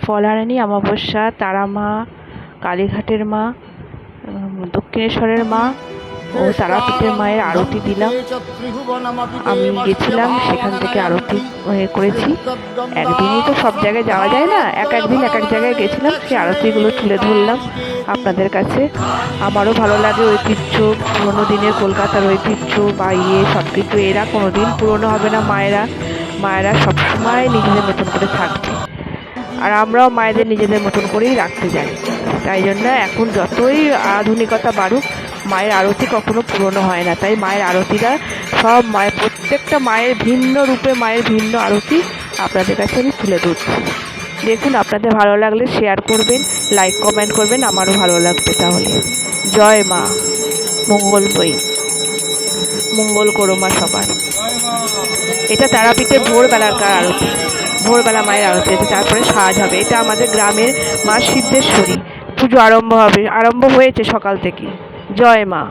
ফলহারিণী অমাবস্যা, তারা মা, কালীঘাটের মা, দক্ষিণেশ্বরের মা ও তারাপীঠের মায়ের আরতি দিলাম। আমি গেছিলাম, সেখান থেকে আরতি করেছি। একদিনই তো সব জায়গায় যাওয়া যায় না, একদিন এক জায়গায় গেছিলাম, সেই আরতিগুলো তুলে ধরলাম আপনাদের কাছে। আমারও ভালো লাগে ঐতিহ্য, পুরোনো দিনের কলকাতার ঐতিহ্য বা সব কিছু। এরা কোনোদিন পুরনো হবে না। মায়েরা সবসময় নিজেদের মতন করে থাকবে, আর আমরাও মায়েদের নিজেদের মতন করেই রাখতে জানি। তাই জন্য এখন যতই আধুনিকতা বাড়ুক, মায়ের আরতি কখনো পুরনো হয় না। তাই মায়ের আরতিটা সব প্রত্যেকটা মায়ের ভিন্ন রূপে, মায়ের ভিন্ন আরতি আপনাদের কাছে আমি তুলে ধরছি। দেখুন, আপনাদের ভালো লাগলে শেয়ার করবেন, লাইক কমেন্ট করবেন, আমারও ভালো লাগবে। তাহলে জয় মা, মঙ্গলময়ী, মঙ্গল করো মা সবার। এটা তারাপীঠে ভোরবেলাকার আরতি, ভোরবেলা মায়ের আরতি আছে, তারপরে সাজ হবে। এটা আমাদের গ্রামের মা সিদ্ধেশ্বরী। পুজো আরম্ভ হয়েছে সকাল থেকে। জয় মা।